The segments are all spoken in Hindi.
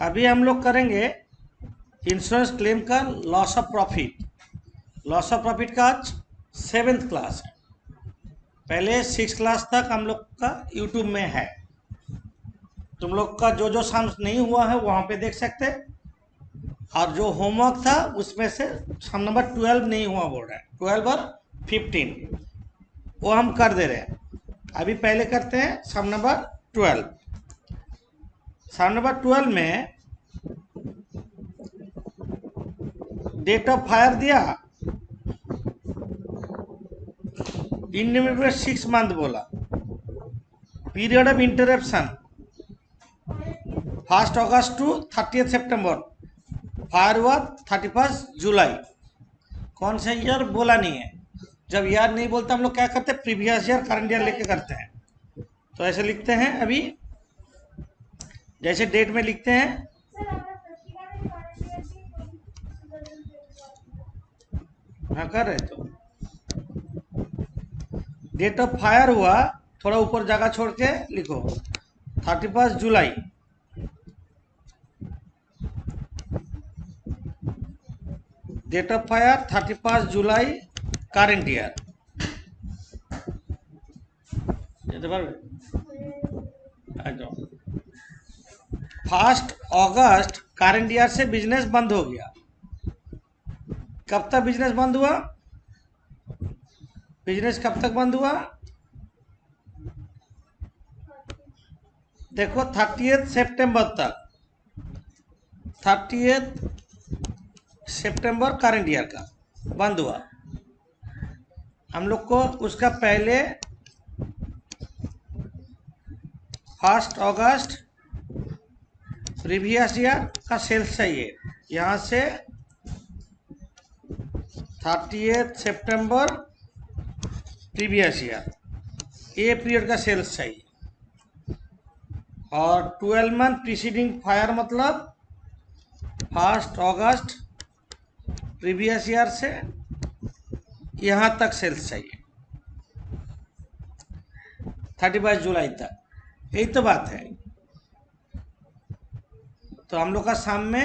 अभी हम लोग करेंगे इंश्योरेंस क्लेम का loss of profit. Loss of profit का आज 7th क्लास है। पहले 6 क्लास तक हम लोग का यूट्यूब में है। तुम लोग का जो जो सम्स नहीं हुआ है वहाँ पे देख सकते हैं, और जो होमवर्क था उसमें से सम नंबर 12 नहीं हुआ बोल रहा है, 12 और 15 वो हम कर दे रहे हैं। अभी पहले करते हैं सम नंबर 12। सम नंबर 12 में डेट ऑफ फायर दिया, इनलिमिटेड 6 मंथ बोला, पीरियड ऑफ इंटरप्शन 1 अगस्त टू 30 सितंबर, फायर हुआ 31 जुलाई। कौन सा ईयर बोला नहीं है। जब ईयर नहीं बोलता हम लोग क्या करते हैं, प्रीवियस ईयर करंट ईयर लेके करते हैं। तो ऐसे लिखते हैं, अभी जैसे डेट में लिखते हैं, हाँ कर रहे तो डेट ऑफ फायर हुआ, थोड़ा ऊपर जगह छोड़ के लिखो 31 जुलाई। Date of fire 31 July current year. যেতে পারবে একদম। 1 अगस्त करंट ईयर से बिजनेस बंद हो गया। कब तक बिजनेस बंद हुआ? बिजनेस कब तक बंद हुआ? देखो 30 सितंबर तक। 30 सितंबर करंट ईयर का बंद हुआ। हम लोग को उसका पहले 1 अगस्त प्रीवियस ईयर का सेल्स चाहिए। यहाँ से 30 सितंबर प्रीवियस ईयर, ये पीरियड का सेल्स चाहिए। और 12 मंथ प्रीसीडिंग फायर मतलब 1 अगस्त प्रीवियस ईयर से यहाँ तक सेल्स चाहिए, 31 जुलाई तक। यही तो बात है। तो हम लोग का सामने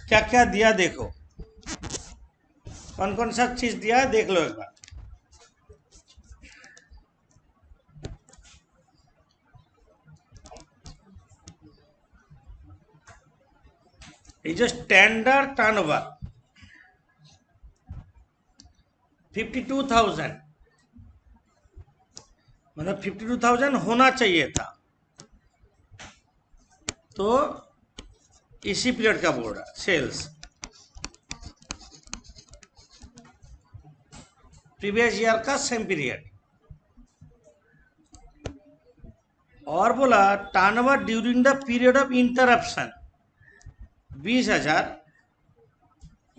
क्या क्या दिया देखो, कौन कौन सा चीज दिया है देख लो एक बार। ये जो स्टैंडर्ड टर्नओवर 52,000, मतलब 52,000 होना चाहिए था। तो इसी पीरियड का बोल रहा सेल्स, प्रीवियस ईयर का सेम पीरियड। और बोला turnover during the period of interruption 20,000,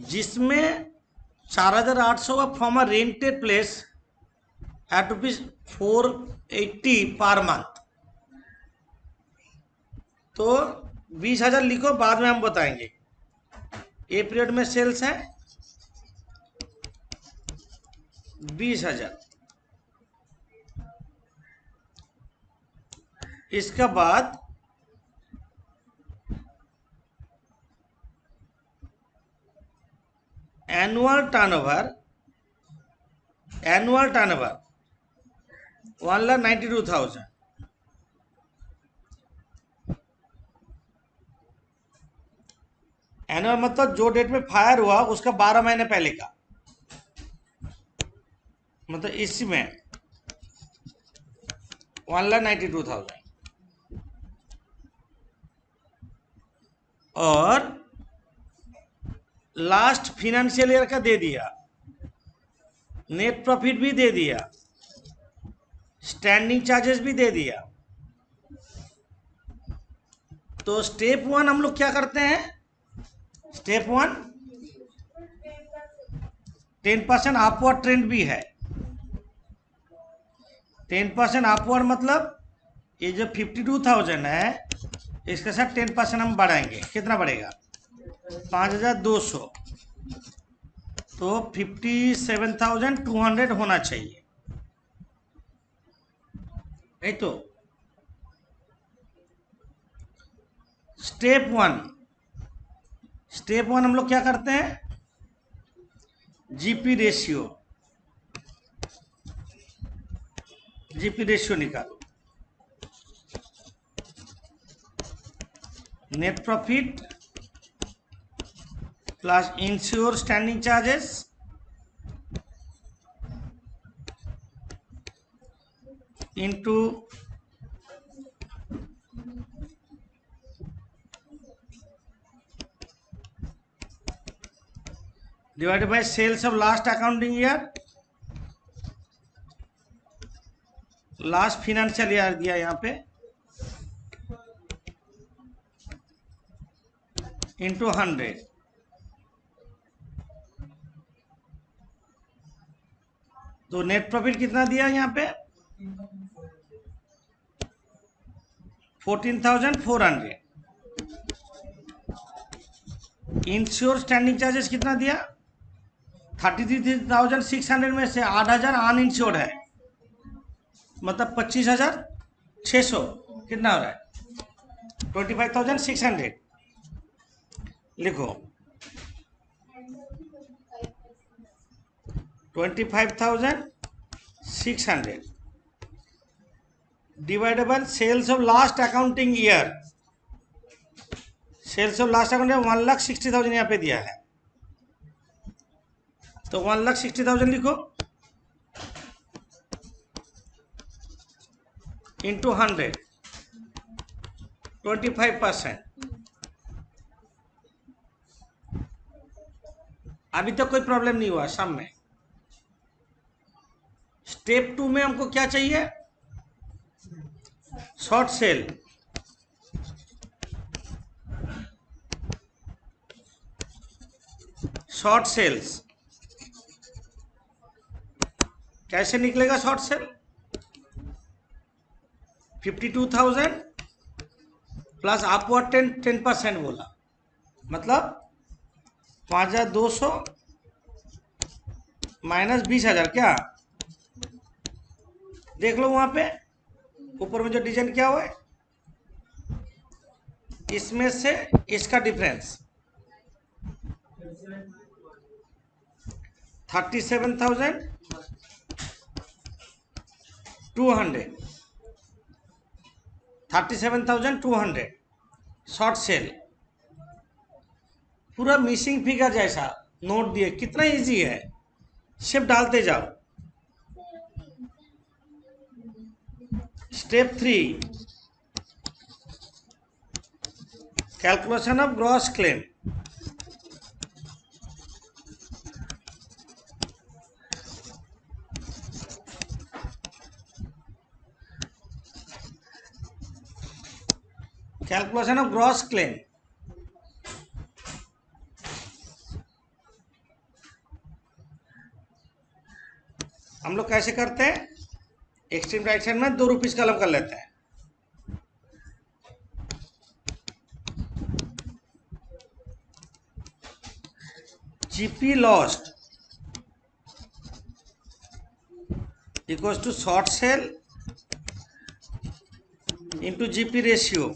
जिसमें 4,800 का from a rented place at ₹480 per month. तो 20,000 लिखो, बाद में हम बताएंगे। ये पीरियड में सेल्स है 20,000। इसके बाद एनुअल टर्नओवर 1,92,000। एनुअल मतलब जो डेट में फायर हुआ उसका 12 महीने पहले का, मतलब इसमें 1,92,000। और लास्ट फिनेंशियल ईयर का दे दिया, नेट प्रॉफिट भी दे दिया, स्टैंडिंग चार्जेस भी दे दिया। तो स्टेप 1 हम लोग क्या करते हैं, स्टेप 1 10% अपवर्ड ट्रेंड भी है। 10% अपवर्ड मतलब ये जो 52,000 है इसके साथ 10% हम बढ़ाएंगे। कितना बढ़ेगा? 5,200। तो 57,200 होना चाहिए, यही तो। स्टेप वन हम लोग क्या करते हैं, जीपी रेशियो निकालो। Net profit plus insure standing charges into divided by sales of last accounting year, last financial year दिया यहाँ पे, इंटू 100। तो नेट प्रॉफिट कितना दिया यहाँ पे, 14,400। इंश्योर स्टैंडिंग चार्जेस कितना दिया, 33,600 में से 8,000 अनइंश्योर्ड है, मतलब 25,600 कितना हो रहा है, 25,600। लिखो 25,600 dividable sales of last accounting year. Sales of last accounting 1,60,000 यहाँ पे दिया है, तो 1,60,000 लिखो इंटू 100, 25%। अभी तक कोई प्रॉब्लम नहीं हुआ सम में। स्टेप 2 में हमको क्या चाहिए, शॉर्ट सेल। शॉर्ट सेल्स कैसे निकलेगा, शॉर्ट सेल 52,000 प्लस अपवर्ड 10% बोला, मतलब 5,200 माइनस 20,000। क्या देख लो वहां पे ऊपर में जो डिजाइन क्या हुआ है, इसमें से इसका डिफरेंस 37,200 शॉर्ट सेल। पूरा मिसिंग फिगर जैसा नोट दिए, कितना इजी है, सिर्फ डालते जाओ। Step 3 calculation of gross claim. Calculation of gross claim, हम लोग कैसे करते हैं, एक्सट्रीम राइट साइड में 2 रुपीज कलम कर लेते हैं। GP lost equals to short sale into GP ratio.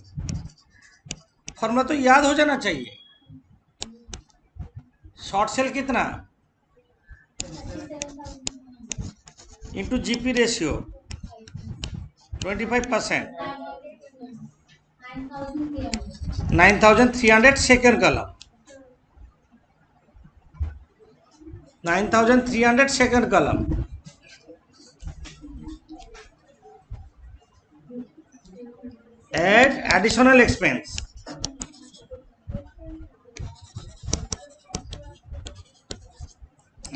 Formula तो याद हो जाना चाहिए। शॉर्ट सेल कितना into GP ratio 25%, 9,300 second column, 9,300 second column. Add additional expense,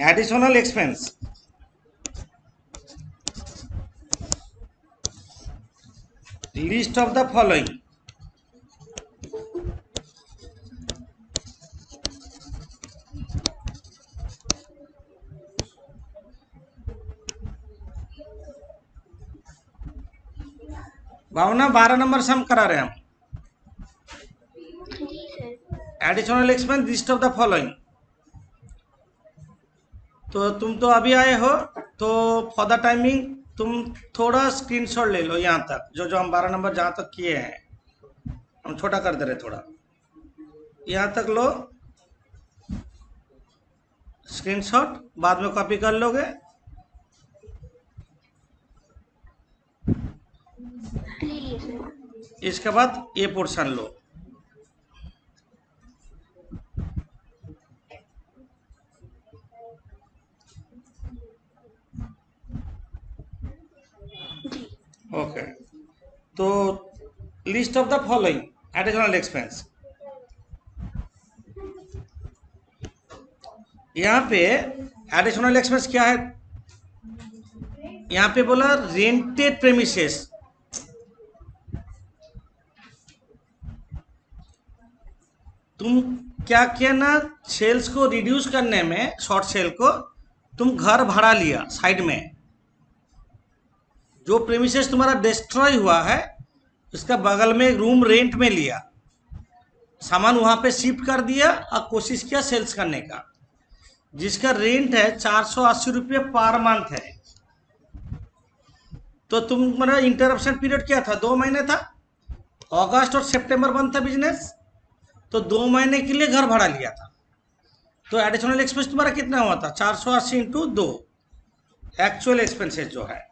additional expense list of the following. Bhavna 12 number sum करा रहे हैं हम। Additional expense list of the following. तो तुम तो अभी आए हो, तो फॉर द टाइमिंग तुम थोड़ा स्क्रीनशॉट ले लो यहाँ तक, जो जो हम 12 नंबर जहाँ तक किए हैं। हम छोटा कर दे रहे थोड़ा, यहाँ तक लो स्क्रीनशॉट, बाद में कॉपी कर लोगे। इसके बाद ये पोर्शन लो, ओके। तो list of the following additional expense, यहाँ पे एडिशनल एक्सपेंस क्या है, यहाँ पे बोला रेंटेड प्रेमिसेस। तुम क्या किया ना, सेल्स को रिड्यूस करने में, शॉर्ट सेल को तुम घर भाड़ा लिया साइड में, जो प्रेमिसेस तुम्हारा डिस्ट्रॉय हुआ है इसका बगल में रूम रेंट में लिया, सामान वहां पे शिफ्ट कर दिया और कोशिश किया सेल्स करने का, जिसका रेंट है 480 रुपये पर मंथ है। तो तुम्हारा इंटरप्शन पीरियड क्या था, 2 महीने था, अगस्त और सितंबर बंद था बिजनेस, तो 2 महीने के लिए घर भाड़ा लिया था। तो एडिशनल एक्सपेंस तुम्हारा कितना हुआ था, 480 इंटू 2, एक्चुअल एक्सपेंसेस जो है।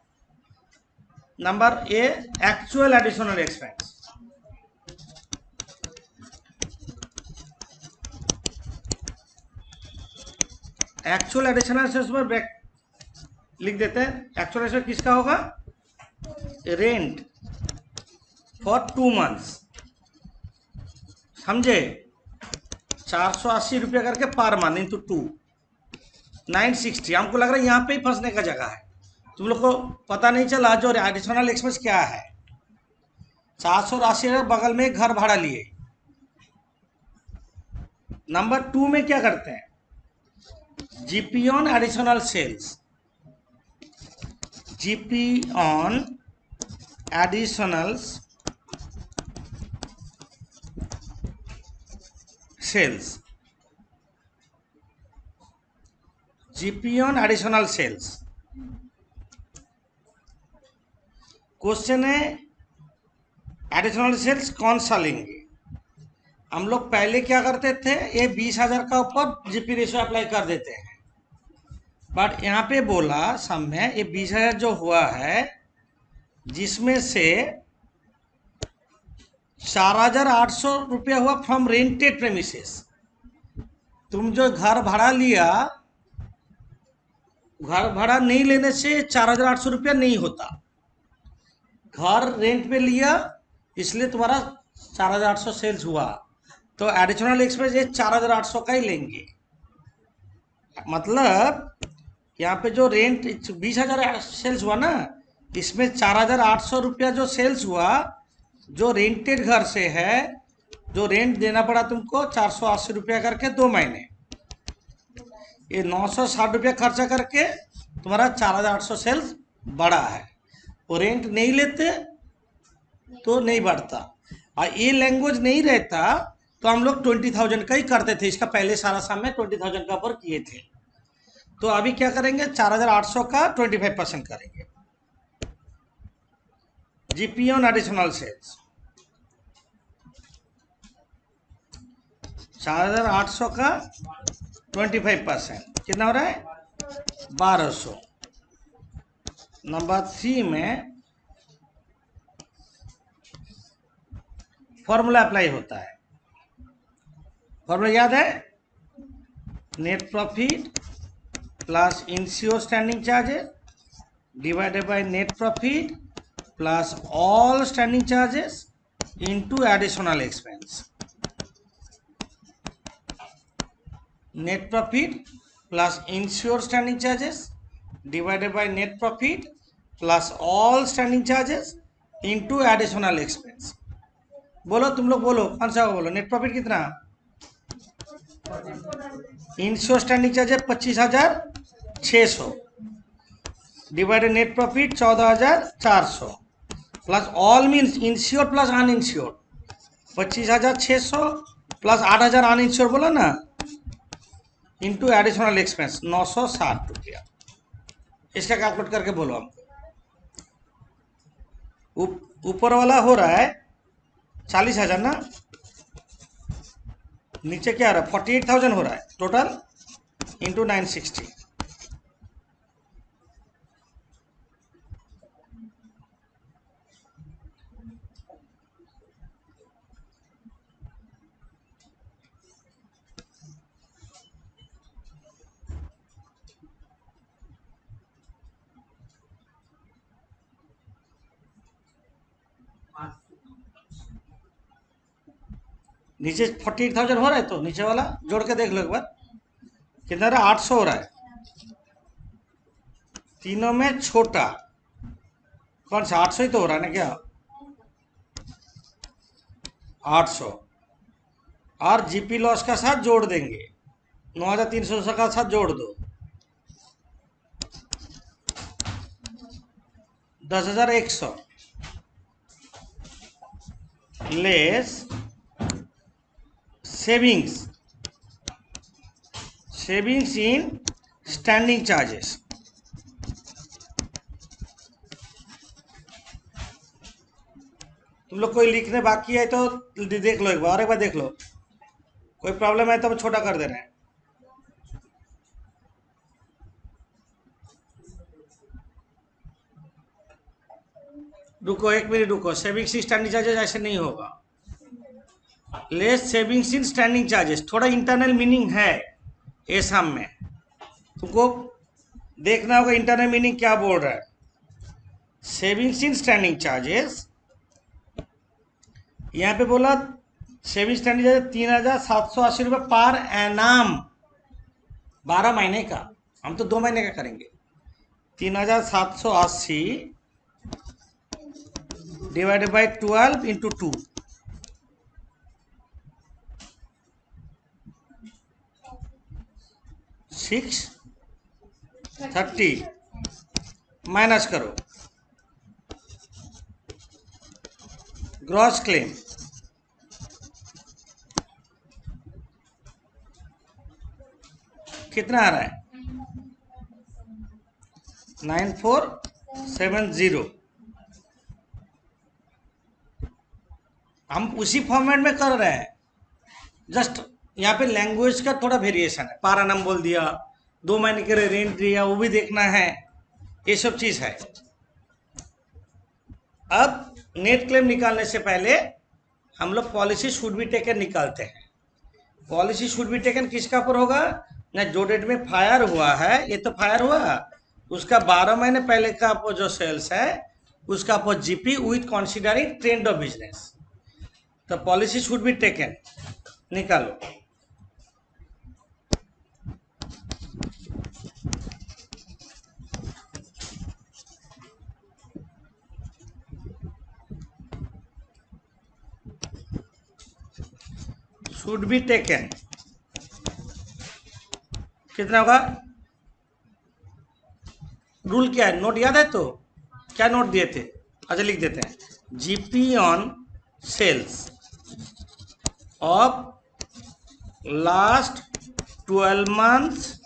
Number A, actual additional expense. Actual additional expense पर लिख देते हैं, एक्चुअल एक्सपेंस किसका होगा, रेंट फॉर 2 मंथ्स, समझे, 480 रुपये करके पर मंथ इंटू 2, 960। हमको लग रहा है यहाँ पे ही फंसने का जगह है, तुम लोग को पता नहीं चला जो एडिशनल एक्सपेंस क्या है। 480 बगल में घर भाड़ा लिए। नंबर 2 में क्या करते हैं, GP on additional sales, GP on additional sales, GP on additional sales. Question है एडिशनल सेल्स कौन सा लेंगे। हम लोग पहले क्या करते थे, ये 20,000 का ऊपर जीपी रेशियो अप्लाई कर देते हैं, बट यहाँ पे बोला सम में ये 20,000 जो हुआ है, जिसमें से 4,800 रुपया हुआ फ्रॉम रेंटेड प्रेमिसेस। तुम जो घर भाड़ा लिया, घर भाड़ा नहीं लेने से 4,800 रुपया नहीं होता, घर रेंट पे लिया इसलिए तुम्हारा 4,800 सेल्स हुआ, तो एडिशनल एक्सपेंस ये 4,800 का ही लेंगे। मतलब यहाँ पे जो रेंट 20,000 सेल्स हुआ ना, इसमें 4,800 रुपया जो सेल्स हुआ, जो रेंटेड घर से है, जो रेंट देना पड़ा तुमको 480 रुपया करके 2 महीने, ये 960 रुपया खर्चा करके तुम्हारा 4,800 सेल्स बढ़ा है। वो रेंट नहीं लेते तो नहीं बढ़ता, और ये लैंग्वेज नहीं रहता तो हम लोग 20,000 का ही करते थे। इसका पहले सारा साल में 20,000 का ऊपर किए थे। तो अभी क्या करेंगे, 4,800 का 25% करेंगे, जीपी ऑन एडिशनल सेल्स। 4,800 का 25% कितना हो रहा है, 1,200। नंबर 3 में फॉर्मूला अप्लाई होता है, फॉर्मूला याद है, net profit plus insure standing charges divided by net profit plus all standing charges into additional expense. Net profit plus insure standing charges divided by net profit plus all standing charges into additional expense. बोलो तुम लोग, बोलो कौन सा बोलो, नेट प्रॉफिट कितना, insure standing charges 25,600 divided net profit 14,400 plus all means insure plus uninsure 25,600 plus 8,000 uninsure बोला ना, इंटू एडिशनल एक्सपेंस 960 रुपया। इसका कैलकुलेट करके बोलो हमको। ऊपर वाला हो रहा है 40,000 ना, नीचे क्या आ रहा है 48,000 हो रहा है टोटल इंटू 960। नीचे 48,000 हो रहा है, तो नीचे वाला जोड़ के देख लो एक बार कितना रहा, 800 हो रहा है। तीनों में छोटा कौन सा, 800 ही तो हो रहा है ना क्या, 800 और जीपी लॉस का साथ जोड़ देंगे, 9,300 का साथ जोड़ दो, 10,100 less savings in standing charges. तुम लोग कोई लिखने बाकी है तो देख लो एक बार, और एक बार देख लो, कोई प्रॉब्लम है तो हम छोटा कर दे रहे हैं। रुको एक मिनट रुको, सेविंग्स इन स्टैंडिंग चार्जेस ऐसे नहीं होगा, less savings in standing charges थोड़ा इंटरनल मीनिंग है ए सम में, तुमको देखना होगा इंटरनल मीनिंग क्या बोल रहा है। सेविंग्स इन स्टैंडिंग चार्जेस यहाँ पे बोला सेविंग स्टैंडिंग चार्जेस 3,780 रुपये पर एनाम, 12 महीने का, हम तो 2 महीने का करेंगे। 3,780 डिवाइडेड बाई 12 इंटू 2, 630 माइनस करो ग्रॉस क्लेम, कितना आ रहा है 9470। हम उसी फॉर्मेट में कर रहे हैं, जस्ट यहाँ पे लैंग्वेज का थोड़ा वेरिएशन है, पारा नाम बोल दिया, 2 महीने के लिए रेंट दिया, वो भी देखना है, ये सब चीज है। अब नेट क्लेम निकालने से पहले हम लोग पॉलिसी शुड बी टेकन निकालते हैं। पॉलिसी शुड बी टेकन किसका पर होगा ना, जो डेट में फायर हुआ है, ये तो फायर हुआ, उसका 12 महीने पहले का जो सेल्स है उसका GP with considering trend of business. तो पॉलिसी शुड बी टेकन निकालो, शुड बी टेकन कितना होगा, रूल क्या है, नोट याद है तो, क्या नोट दिए थे, अच्छा लिख देते हैं, GP on sales of last 12 months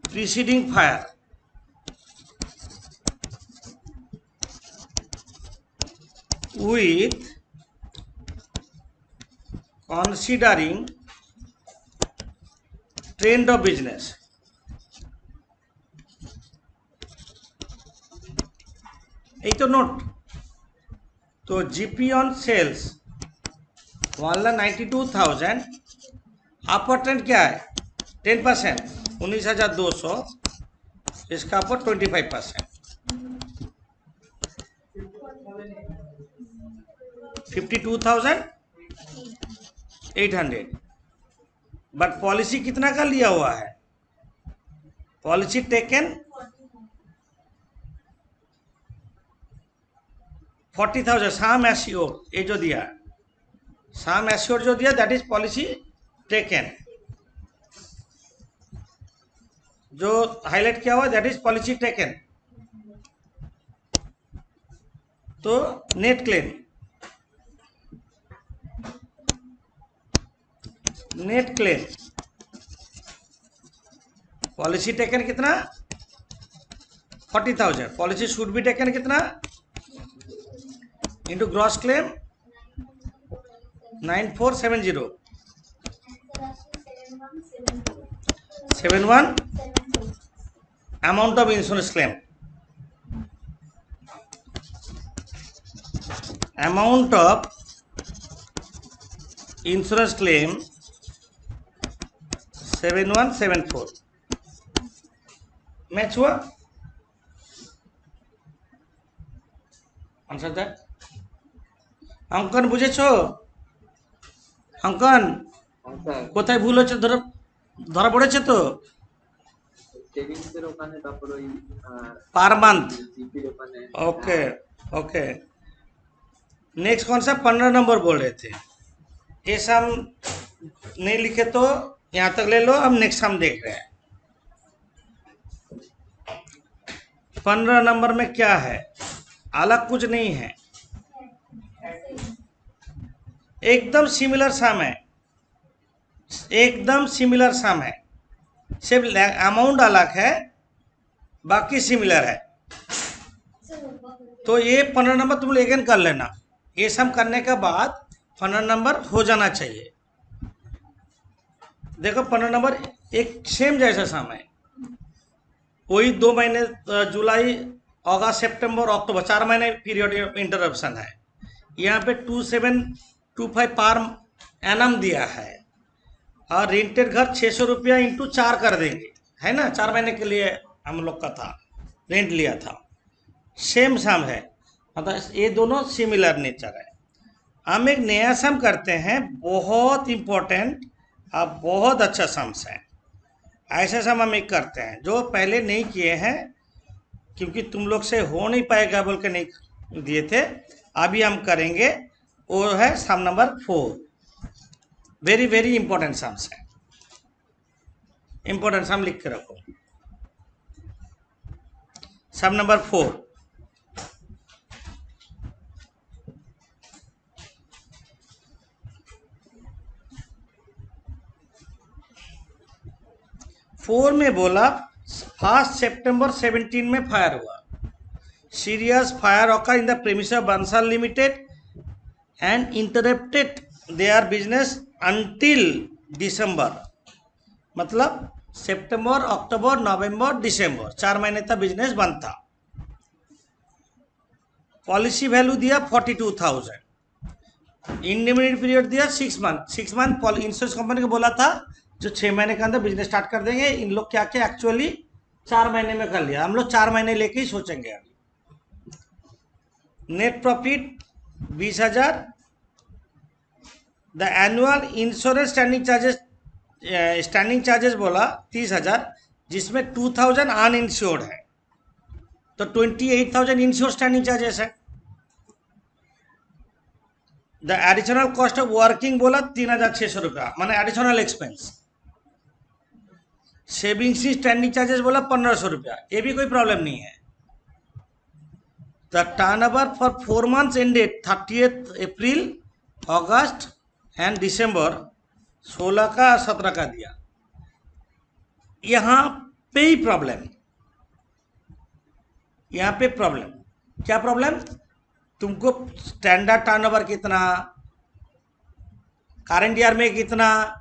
preceding fire with considering trend of business। এই তো নোট, तो GP on sales 1,92,000, upper trend क्या है 10%, 19,200, इसका अपर 25%, 52,800। बट पॉलिसी कितना का लिया हुआ है, पॉलिसी टेकन 40,000 साम एश्योर, ये जो दिया साम एश्योर जो दिया दैट इज पॉलिसी टेकन, जो हाईलाइट किया हुआ दैट इज पॉलिसी टेकन। तो net claim, net claim policy taken कितना 40,000, पॉलिसी शुड बी टेकन कितना into gross claim 9470 71 amount of insurance claim. Amount of insurance claim 7174. Match हुआ? Answer that. অঙ্কন বুঝেছো? অঙ্কন কোথায় ভুল হচ্ছে ধরা পড়েছে তো? সেভিংসের ওখানে, তারপর ওই পার মান্থ. জিপির ওখানে. Okay okay. नेक्स्ट कौन सा 15 नंबर बोल रहे थे? ये सम नहीं लिखे तो यहाँ तक ले लो. अब नेक्स्ट हम देख रहे हैं 15 नंबर में क्या है. अलग कुछ नहीं है, एकदम सिमिलर सम है. एकदम सिमिलर सम है, सिर्फ अमाउंट अलग है, बाकी सिमिलर है. तो ये 15 नंबर तुम लोग अगेन कर लेना. ये सम करने के बाद 15 नंबर हो जाना चाहिए. देखो 15 नंबर एक सेम जैसा सम है. वही 2 महीने जुलाई अगस्त सितंबर अक्टूबर 4 महीने पीरियड इंटरप्शन है. यहाँ पे 2725 पर एनम दिया है और रेंटेड घर 600 रुपया इंटू 4 कर देंगे, है ना. 4 महीने के लिए हम लोग का था, रेंट लिया था. सेम सम है, मतलब ये दोनों सिमिलर नेचर है. हम एक नया सम करते हैं, बहुत इम्पोर्टेंट और बहुत अच्छा सम्स है. ऐसे सम हम एक करते हैं जो पहले नहीं किए हैं, क्योंकि तुम लोग से हो नहीं पाएगा बोल के नहीं दिए थे. अभी हम करेंगे. वो है sum number 4. Very very important sums है. इंपॉर्टेंट सम लिख के रखो. सम नंबर 4. फोर में बोला 1 सितंबर 17 में फायर हुआ. Serious fire occur in the premise of Bansal limited and interrupted their business until December. मतलब सितंबर अक्टूबर नवंबर दिसंबर 4 महीने तक बिजनेस बंद था. पॉलिसी वैल्यू दिया 42,000. इंडिमिनिटी पीरियड दिया 6 मंथ. 6 मंथ इंश्योरेंस कंपनी को बोला था जो 6 महीने के अंदर बिजनेस स्टार्ट कर देंगे. इन लोग क्या क्या एक्चुअली 4 महीने में कर लिया. हम लोग 4 महीने लेके ही सोचेंगे. अभी net profit 20,000. The annual insurance standing charges बोला 30,000, जिसमें 2,000 अनइंश्योर्ड है, तो 28,000 इंश्योर्ड स्टैंडिंग चार्जेस है. The additional cost of working बोला 3,600 रुपया, माने additional expense. Savings standing charges बोला 1,500 रुपया. ये भी कोई प्रॉब्लम नहीं है. The turnover for 4 months ended 30 April August and December 16 का 17 का दिया. यहाँ पे ही प्रॉब्लम. यहाँ पे प्रॉब्लम क्या प्रॉब्लम? तुमको स्टैंडर्ड टर्नओवर कितना, करंट ईयर में कितना,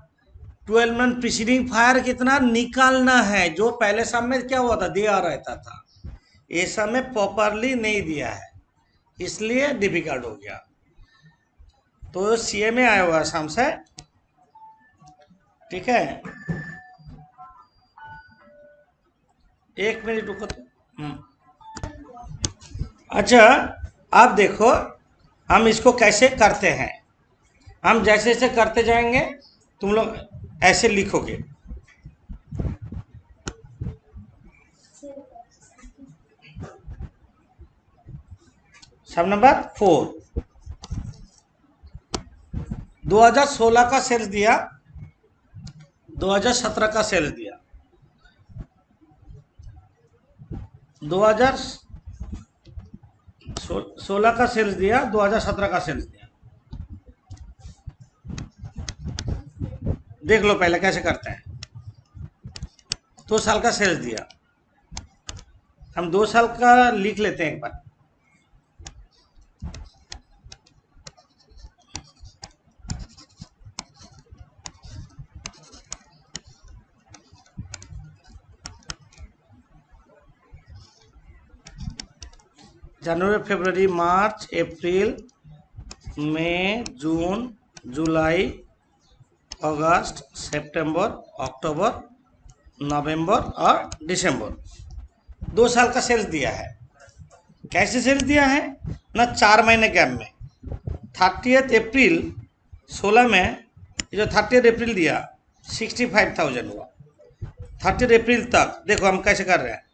12 मंथ प्रीसीडिंग फायर कितना निकालना है. जो पहले सम में क्या हुआ था, दिया रहता था. ये सब में प्रॉपरली नहीं दिया है, इसलिए डिफिकल्ट हो गया. तो सीए में आया हुआ सम से. ठीक है, 1 मिनट रुको तो. अच्छा, अब देखो हम इसको कैसे करते हैं. हम जैसे जैसे करते जाएंगे तुम लोग ऐसे लिखोगे. सब नंबर 4. 2016 का सेल्स दिया, 2017 का सेल्स दिया. 2016 का सेल्स दिया, 2017 का सेल्स दिया. देख लो पहले कैसे करते हैं. 2 साल का सेल्स दिया. हम 2 साल का लिख लेते हैं एक बार. जनवरी, फरवरी, मार्च, अप्रैल, मई, जून, जुलाई, अगस्त, सितंबर, अक्टूबर, नवंबर और दिसंबर, 2 साल का सेल्स दिया है। कैसे सेल्स दिया है ना, 4 महीने गैप में। 30 अप्रैल 16 में, जो 30 अप्रैल दिया 65,000 हुआ। 30 अप्रैल तक देखो हम कैसे कर रहे हैं,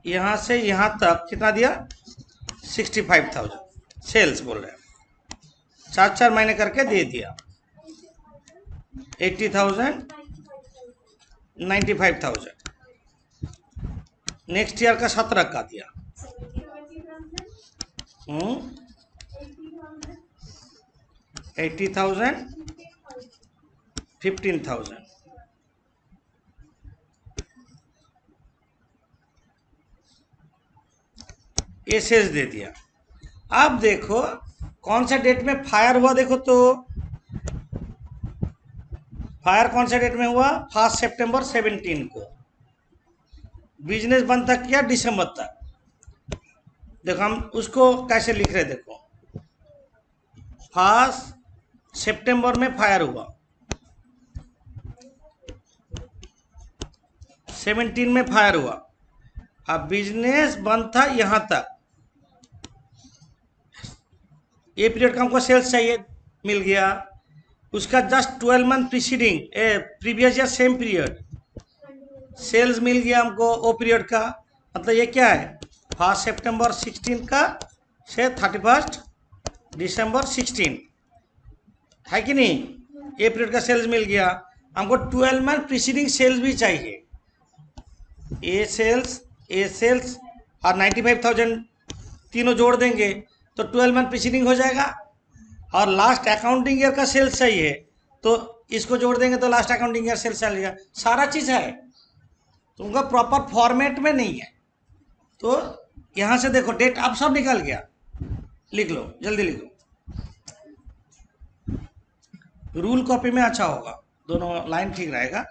यहाँ से यहाँ तक कितना दिया, 65,000 सेल्स बोल रहे हैं। 4 महीने करके दे दिया, 80,000, 95,000। नेक्स्ट ईयर का 17 का दिया, 80,000, 15,000। ये सेल्स दे दिया। अब देखो कौन सा डेट में फायर हुआ, देखो तो फायर कौन सा डेट में हुआ, 1 सितंबर 17 को। बिजनेस बंद तक किया दिसंबर तक। देखो हम उसको कैसे लिख रहे, देखो 1 सितंबर में फायर हुआ, 17 में फायर हुआ। अब बिजनेस बंद था यहां तक, ये पीरियड का हमको सेल्स चाहिए, मिल गया। उसका just 12 month preceding previous year same period sales मिल गया हमको, वो पीरियड का। मतलब ये क्या है, 1 सितंबर 16 का से 31 दिसंबर 16 है कि नहीं, ये पीरियड का सेल्स मिल गया। हमको 12 मंथ प्रीसीडिंग सेल्स भी चाहिए। ए सेल्स और 95,000 तीनों जोड़ देंगे तो 12 मंथ प्रीसीडिंग हो जाएगा। और लास्ट अकाउंटिंग ईयर का सेल्स चाहिए तो इसको जोड़ देंगे तो लास्ट अकाउंटिंग ईयर सेल्स चलेगा। सारा चीज़ है, तुमका प्रॉपर फॉर्मेट में नहीं है। तो यहाँ से देखो डेट अब सब निकल गया, लिख लो, जल्दी लिख लो। रूल कॉपी में अच्छा होगा, दोनों लाइन ठीक रहेगा।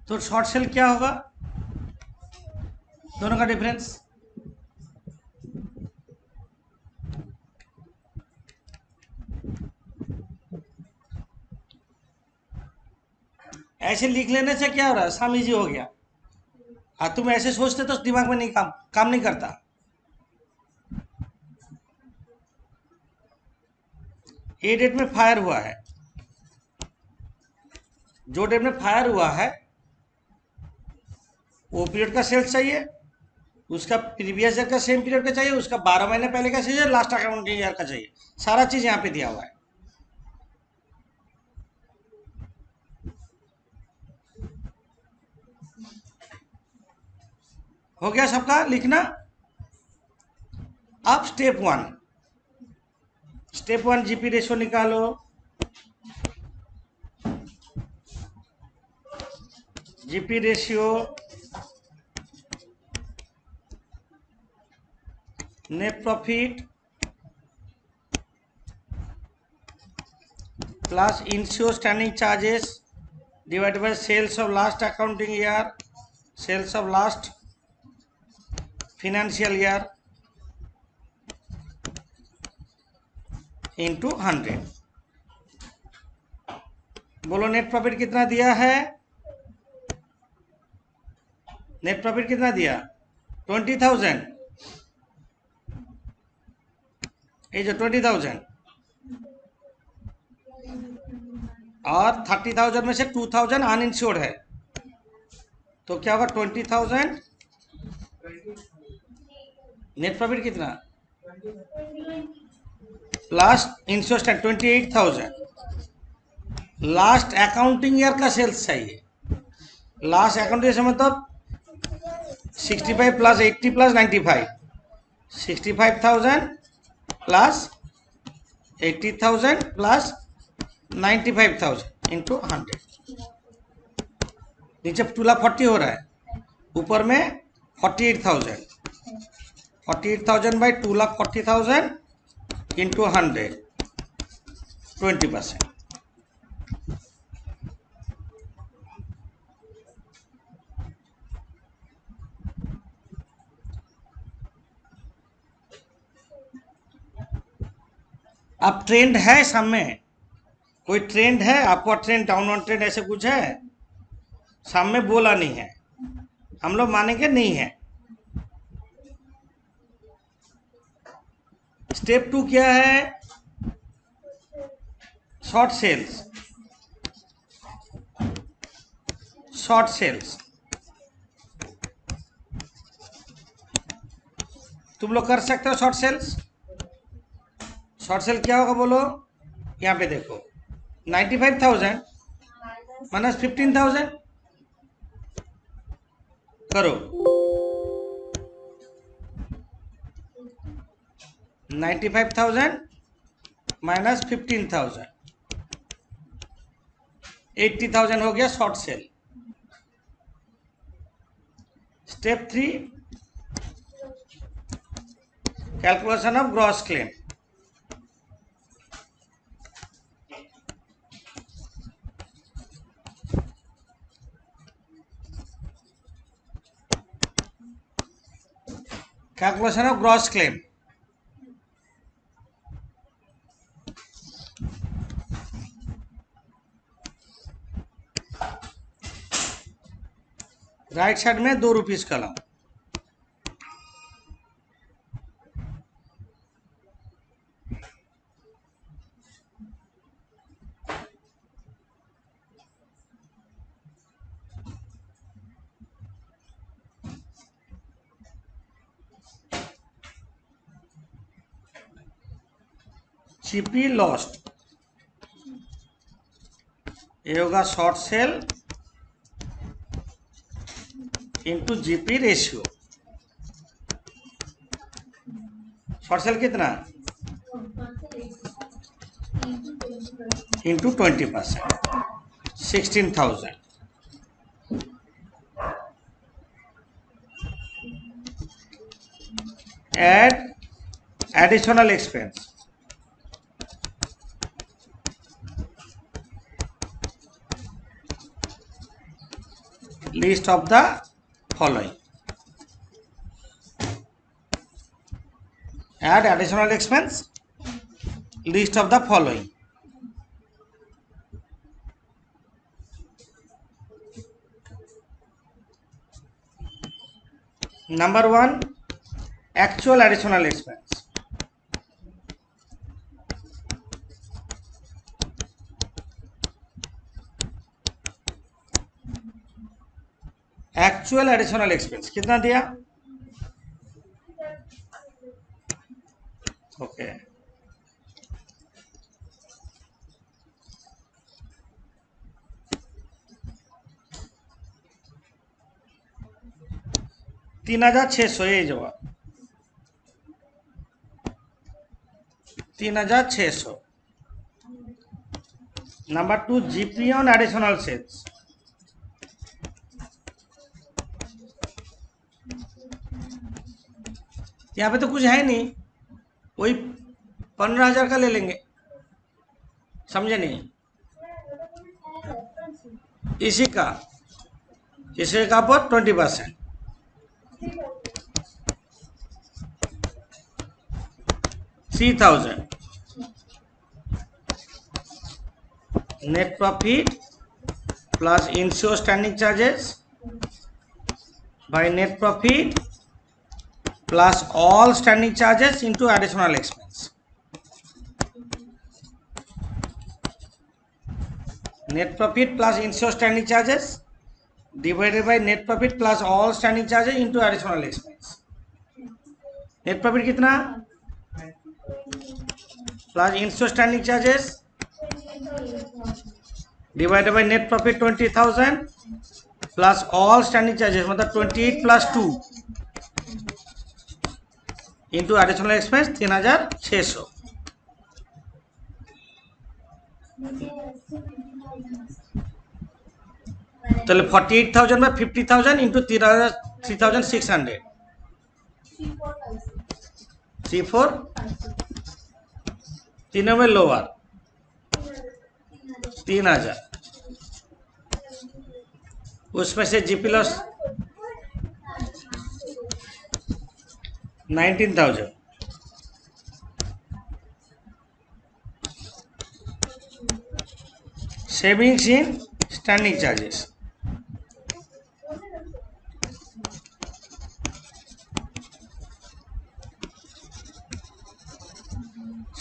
तो शॉर्ट सेल क्या होगा, दोनों का डिफरेंस। ऐसे लिख लेने से क्या हो रहा है, सम इजी हो गया। हाँ, तुम ऐसे सोचते तो दिमाग में नहीं काम नहीं करता। ये डेट में फायर हुआ है, जो डेट में फायर हुआ है वो पीरियड का सेल्स चाहिए, उसका प्रीवियस ईयर का सेम पीरियड का चाहिए, उसका 12 महीने पहले का चाहिए, लास्ट अकाउंटिंग ईयर का चाहिए। सारा चीज यहाँ पे दिया हुआ है। हो गया सबका लिखना। अब स्टेप 1 जीपी रेशियो निकालो। GP ratio net profit plus insure standing charges divided by sales of last accounting year, sales of last financial year into 100। बोलो नेट प्रॉफिट कितना दिया है, नेट प्रॉफिट कितना दिया, 20,000। ये जो 20,000 और 30,000 में से 2,000 अनइंश्योर्ड है, तो क्या होगा 20,000। नेट प्रॉफिट कितना, plus insurance 28,000। Last accounting year का सेल्स चाहिए। लास्ट अकाउंटिंग ईयर मतलब 65 plus 80 plus 95, 65,000 plus 80,000 plus 95,000 into 100। नीचे 2,40,000 हो रहा है, ऊपर में 48,000, 48,000 बाई 2,40,000 इंटू 100, 20%। अब ट्रेंड है सामने, कोई ट्रेंड है, अपवर्ड ट्रेंड, डाउनवर्ड ट्रेंड, ऐसे कुछ है सामने? बोला नहीं है, हम लोग मानेंगे नहीं है। स्टेप 2 क्या है? Short sales. शॉर्ट सेल्स तुम लोग कर सकते हो। शॉर्ट सेल्स, शॉर्ट सेल क्या होगा बोलो? यहाँ पे देखो, 95,000 माइनस 15,000 करो, 95,000 माइनस 15,000, 80,000 हो गया short sale. Step 3, calculation of gross claim. Calculation of gross claim. Right side में 2 रुपीस कलम। जीपी लॉस्ट, ये होगा short sale into GP ratio. Short sale कितना? Into 20%, 16,000। Add additional expense, list of the following. Add additional expense, list of the following. Number 1, actual additional expense. Actual additional expense कितना दिया? ओके, $3,600, ये जवाब 3,600। Number 2, GP on additional sales. यहाँ पे तो कुछ है नहीं, वही 15,000 का ले लेंगे, समझे नहीं? इसी का पर 20%, 3,000। Net profit plus insure standing charges bye net profit plus all standing charges into additional expense. Net profit plus insure standing charges divided by net profit plus all standing charges into additional expense. Net profit कितना? Plus insurance standing charges divided by net profit 20,000 plus all standing charges मतलब 28 प्लस 2 इंटू एडिशनल एक्सपेंस 3,600। তাহলে 48,000 বা 50,000 ইন্টু 3,600 34 3 में लोअर 3,000 उसमें से GP loss 19,000 savings in standing charges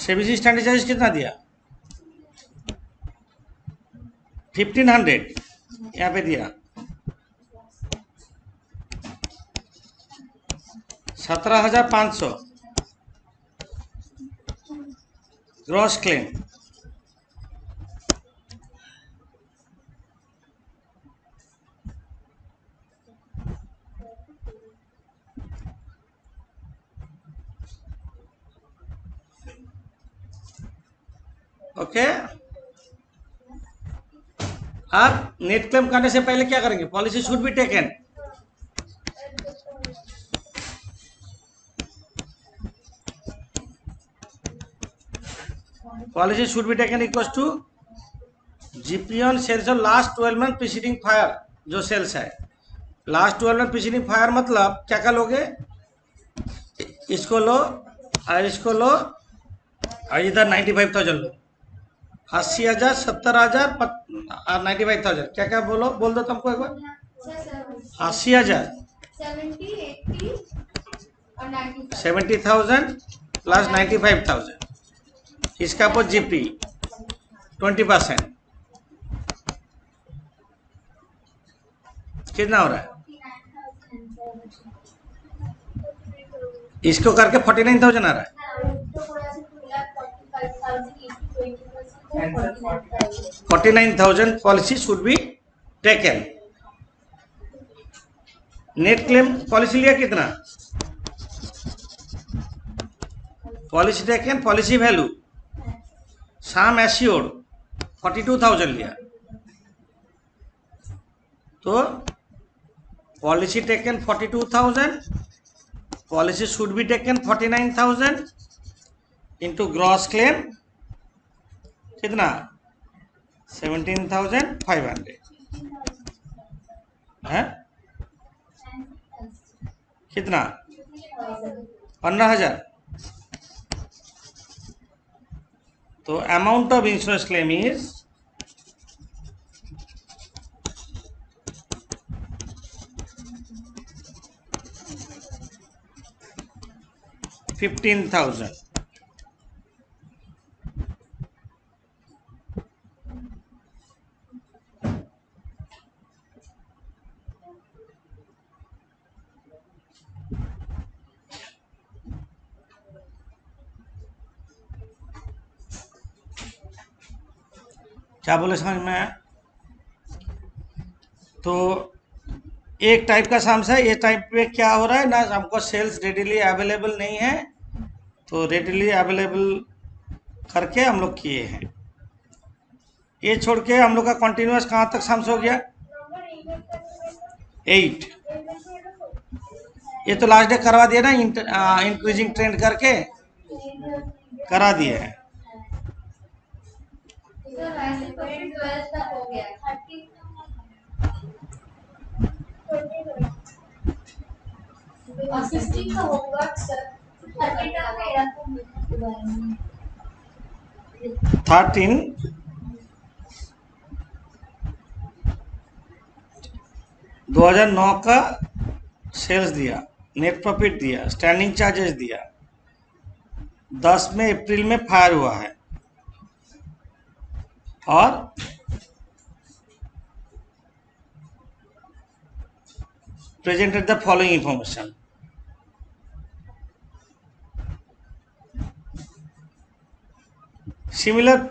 savings in standing charges कितना दिया 1,500 यहाँ पे दिया 17,500 ग्रॉस क्लेम ओके। आप नेट क्लेम करने से पहले क्या करेंगे policy should be taken policy should be taken equals to GP on sales of last 12 month preceding fire जो सेल्स है लास्ट 12 मंथ प्रीसीडिंग फायर मतलब क्या क्या लोगे इसको लो और इसको लो और इधर 95,000 लो 80,000 70,000 और 95,000 क्या क्या बोलो बोल दो तुमको एक बार 80,000 70,000 प्लस 95,000 इसका पर जीपी 20% कितना हो रहा है इसको करके 49,000 आ रहा है 49,000 policy should be taken net claim policy लिया कितना पॉलिसी टेकन पॉलिसी वैल्यू साम एश्योर्ड 42,000 लिया तो policy taken 42,000 policy should be taken 49,000 into gross claim कितना 17,500 है कितना 15,000 तो amount of insurance claim is 15,000 क्या बोले समझ में आया तो एक टाइप का साम्स है ये टाइप पे क्या हो रहा है ना हमको सेल्स रेडिली अवेलेबल नहीं है तो रेडिली अवेलेबल करके हम लोग किए हैं ये छोड़ के हम लोग का कंटिन्यूअस कहाँ तक साम्स हो गया 8 ये तो लास्ट डे करवा दिया ना इंक्रीजिंग ट्रेंड करके करा दिए हैं थर्टीन 2009 का सेल्स दिया नेट प्रॉफिट दिया स्टैंडिंग चार्जेस दिया 10 में अप्रैल में फायर हुआ है और presented the following information similar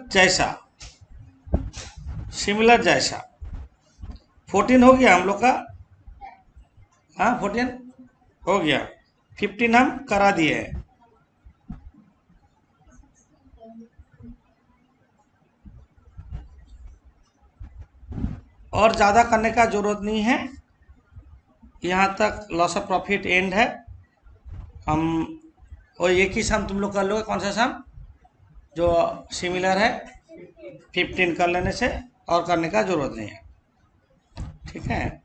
जैसा 14 हो गया हम लोग का। हाँ 14 हो गया, 15 हम करा दिए हैं। और ज़्यादा करने का जरूरत नहीं है, यहाँ तक लॉस ऑफ प्रॉफिट एंड है। हम और एक ही सम तुम लोग कर लोगे, कौन सा सम जो सिमिलर है, 15 कर लेने से और करने का जरूरत नहीं है। ठीक है।